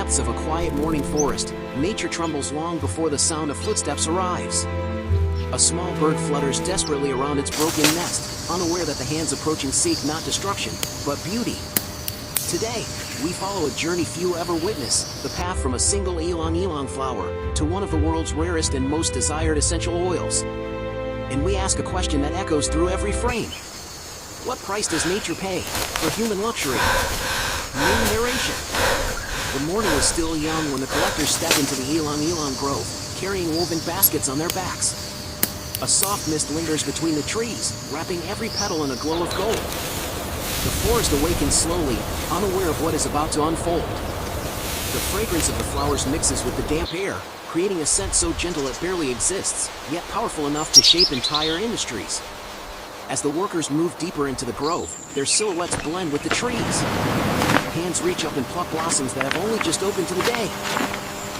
depths of a quiet morning forest, nature trembles long before the sound of footsteps arrives. A small bird flutters desperately around its broken nest, unaware that the hands approaching seek not destruction, but beauty. Today, we follow a journey few ever witness, the path from a single Ylang-Ylang flower to one of the world's rarest and most desired essential oils. And we ask a question that echoes through every frame. What price does nature pay for human luxury? Main narration. The morning was still young when the collectors stepped into the Ylang-Ylang grove, carrying woven baskets on their backs. A soft mist lingers between the trees, wrapping every petal in a glow of gold. The forest awakens slowly, unaware of what is about to unfold. The fragrance of the flowers mixes with the damp air, creating a scent so gentle it barely exists, yet powerful enough to shape entire industries. As the workers move deeper into the grove, their silhouettes blend with the trees. Hands reach up and pluck blossoms that have only just opened to the day.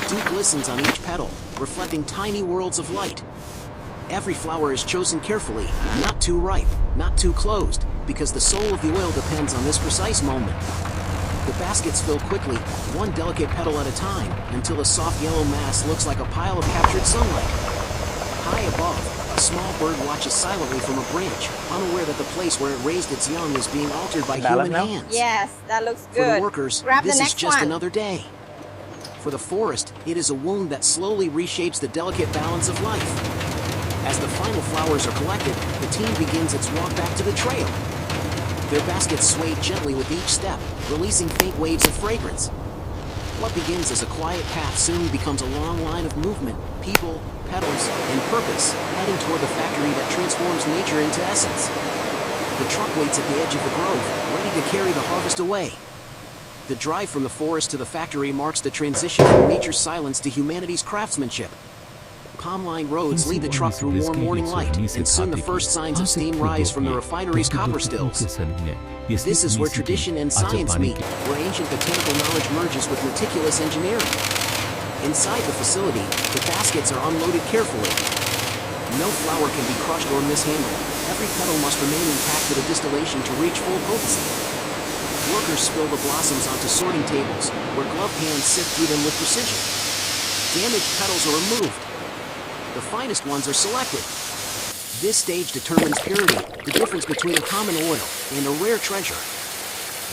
Dew glistens on each petal, reflecting tiny worlds of light. Every flower is chosen carefully, not too ripe, not too closed, because the soul of the oil depends on this precise moment. The baskets fill quickly, one delicate petal at a time, until the soft yellow mass looks like a pile of captured sunlight. High above, a small bird watches silently from a branch, unaware that the place where it raised its young is being altered by human hands. Yes, that looks good. For the workers, this is just another day. For the forest, it is a wound that slowly reshapes the delicate balance of life. As the final flowers are collected, the team begins its walk back to the trail. Their baskets sway gently with each step, releasing faint waves of fragrance. What begins as a quiet path soon becomes a long line of movement, people, petals, and purpose, heading toward the factory that transforms nature into essence. The truck waits at the edge of the grove, ready to carry the harvest away. The drive from the forest to the factory marks the transition from nature's silence to humanity's craftsmanship. Palm-lined roads lead the truck through warm morning light, and soon the first signs of steam rise from the refinery's copper stills. This is where tradition and science meet, where ancient botanical knowledge merges with meticulous engineering. Inside the facility, the baskets are unloaded carefully. No flower can be crushed or mishandled. Every petal must remain intact for the distillation to reach full potency. Workers spill the blossoms onto sorting tables, where gloved hands sift through them with precision. Damaged petals are removed. The finest ones are selected. This stage determines purity, the difference between a common oil and a rare treasure.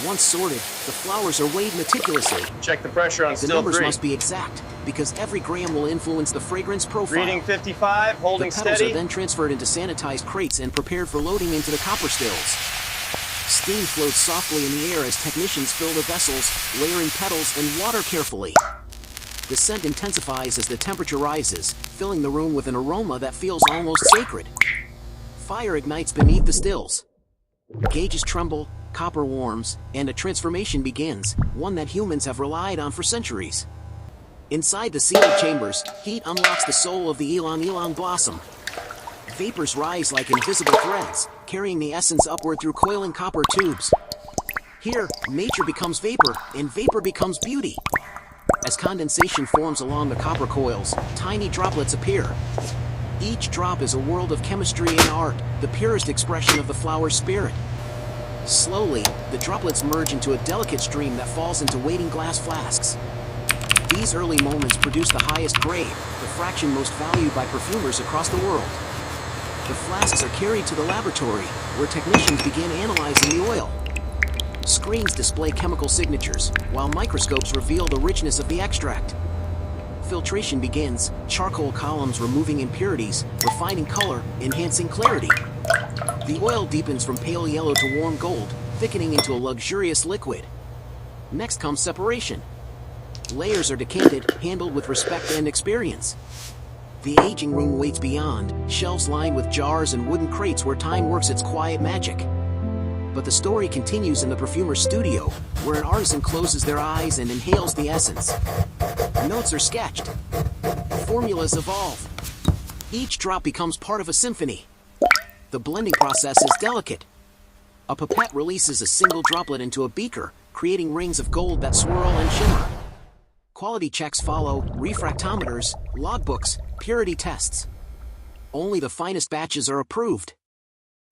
Once sorted, the flowers are weighed meticulously. Check the pressure on the still numbers 3. must be exact, because every gram will influence the fragrance profile. Reading 55, holding the petals steady. are then transferred into sanitized crates and prepared for loading into the copper stills. Steam floats softly in the air as technicians fill the vessels, layering petals and water carefully. The scent intensifies as the temperature rises, filling the room with an aroma that feels almost sacred. Fire ignites beneath the stills. Gauges tremble, copper warms, and a transformation begins, one that humans have relied on for centuries. Inside the sealed chambers, heat unlocks the soul of the Ylang-Ylang blossom. Vapors rise like invisible threads, carrying the essence upward through coiling copper tubes. Here, nature becomes vapor, and vapor becomes beauty. As condensation forms along the copper coils, tiny droplets appear. Each drop is a world of chemistry and art, the purest expression of the flower's spirit. Slowly, the droplets merge into a delicate stream that falls into waiting glass flasks. These early moments produce the highest grade, the fraction most valued by perfumers across the world. The flasks are carried to the laboratory, where technicians begin analyzing the oil. Screens display chemical signatures, while microscopes reveal the richness of the extract. Filtration begins, charcoal columns removing impurities, refining color, enhancing clarity. The oil deepens from pale yellow to warm gold, thickening into a luxurious liquid. Next comes separation. Layers are decanted, handled with respect and experience. The aging room waits beyond, shelves lined with jars and wooden crates where time works its quiet magic. But the story continues in the perfumer's studio, where an artisan closes their eyes and inhales the essence. Notes are sketched. Formulas evolve. Each drop becomes part of a symphony. The blending process is delicate. A pipette releases a single droplet into a beaker, creating rings of gold that swirl and shimmer. Quality checks follow, refractometers, logbooks, purity tests. Only the finest batches are approved.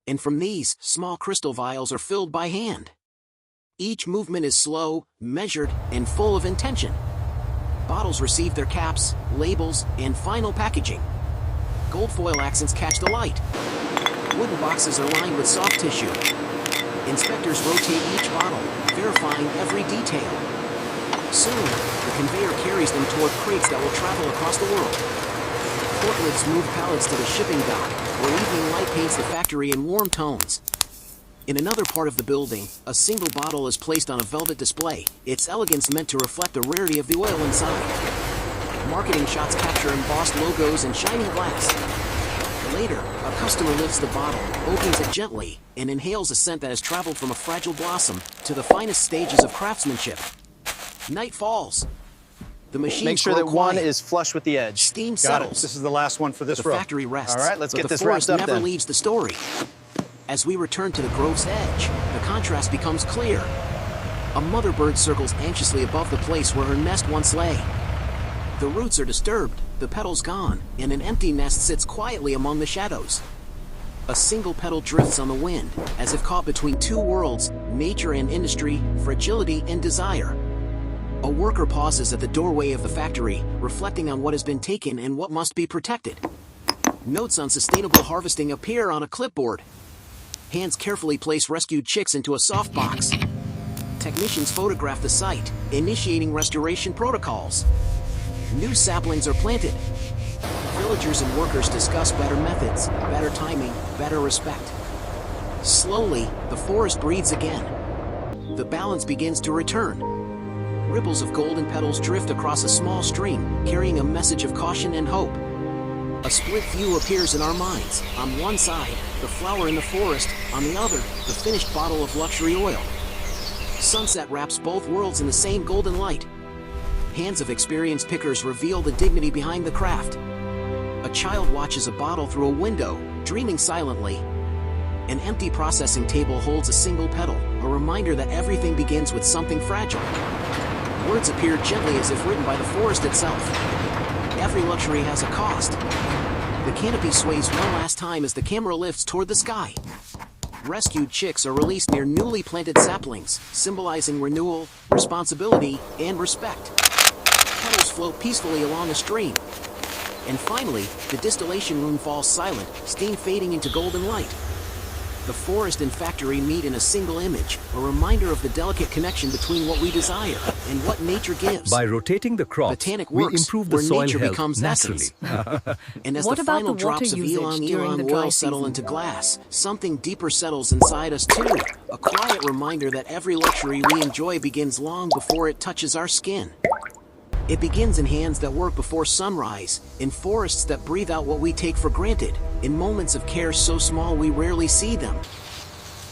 And from these, small crystal vials are filled by hand. Each movement is slow, measured, and full of intention. bottles receive their caps, labels, and final packaging. Gold foil accents catch the light. Wooden boxes are lined with soft tissue. Inspectors rotate each bottle, verifying every detail. Soon, the conveyor carries them toward crates that will travel across the world. Forklifts move pallets to the shipping dock, where evening light paints the factory in warm tones. In another part of the building, a single bottle is placed on a velvet display, its elegance meant to reflect the rarity of the oil inside. Marketing shots capture embossed logos and shining glass. Later, a customer lifts the bottle, opens it gently, and inhales a scent that has traveled from a fragile blossom to the finest stages of craftsmanship. Night falls. The machines Make sure grow that one quiet. is flush with the edge. Steam Got it. settles. This is the last one for this The row. factory rests. All right, let's but get the this forest wrapped up never then. leaves the story. As we return to the grove's edge, the contrast becomes clear. A mother bird circles anxiously above the place where her nest once lay. The roots are disturbed, the petals gone, and an empty nest sits quietly among the shadows. A single petal drifts on the wind, as if caught between two worlds, nature and industry, fragility and desire. A worker pauses at the doorway of the factory, reflecting on what has been taken and what must be protected. Notes on sustainable harvesting appear on a clipboard. Hands carefully place rescued chicks into a soft box. Technicians photograph the site, initiating restoration protocols. New saplings are planted. Villagers and workers discuss better methods, better timing, better respect. Slowly, the forest breathes again. The balance begins to return. Ripples of golden petals drift across a small stream, carrying a message of caution and hope. A split view appears in our minds. On one side, the flower in the forest, on the other, the finished bottle of luxury oil. Sunset wraps both worlds in the same golden light. Hands of experienced pickers reveal the dignity behind the craft. A child watches a bottle through a window, dreaming silently. An empty processing table holds a single petal, a reminder that everything begins with something fragile. Words appear gently as if written by the forest itself. Every luxury has a cost. The canopy sways one last time as the camera lifts toward the sky. Rescued chicks are released near newly planted saplings, symbolizing renewal, responsibility, and respect. Petals float peacefully along a stream. And finally, the distillation room falls silent, steam fading into golden light. The forest and factory meet in a single image, a reminder of the delicate connection between what we desire and what nature gives. By rotating the crops, Botanic we Works, improve the where soil nature health becomes naturally. essence. And as What the about final the water drops of usage during the Ylang-Ylang dry oil settle season? into glass, something deeper settles inside us too. A quiet reminder that every luxury we enjoy begins long before it touches our skin. It begins in hands that work before sunrise, in forests that breathe out what we take for granted, in moments of care so small we rarely see them.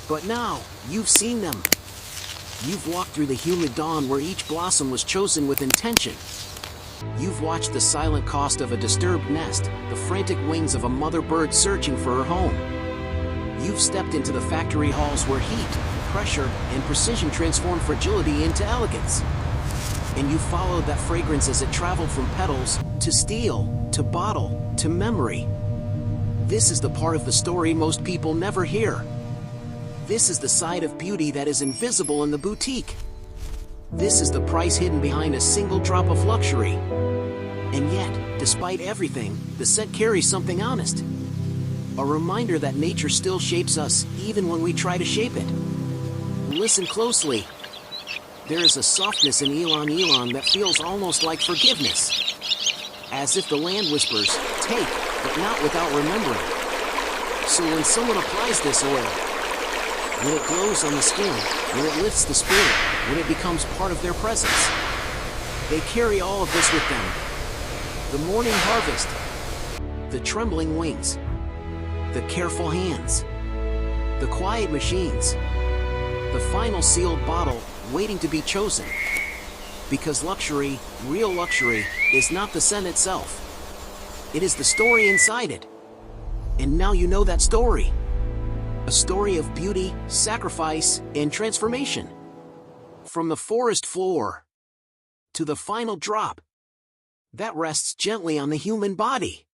But now, you've seen them. You've walked through the humid dawn where each blossom was chosen with intention. You've watched the silent cost of a disturbed nest, the frantic wings of a mother bird searching for her home. You've stepped into the factory halls where heat, pressure, and precision transform fragility into elegance. And you followed that fragrance as it traveled from petals, to steel, to bottle, to memory. This is the part of the story most people never hear. This is the side of beauty that is invisible in the boutique. This is the price hidden behind a single drop of luxury. And yet, despite everything, the set carries something honest. A reminder that nature still shapes us, even when we try to shape it. Listen closely. There is a softness in Ylang-Ylang that feels almost like forgiveness. As if the land whispers, take, but not without remembering. So when someone applies this oil, when it glows on the skin, when it lifts the spirit, when it becomes part of their presence, they carry all of this with them. The morning harvest, the trembling wings, the careful hands, the quiet machines, the final sealed bottle waiting to be chosen. Because luxury, real luxury, is not the scent itself. It is the story inside it. And now you know that story. A story of beauty, sacrifice, and transformation. From the forest floor to the final drop that rests gently on the human body.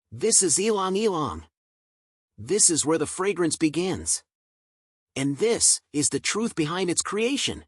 This is Ylang-Ylang. This is where the fragrance begins. And this is the truth behind its creation.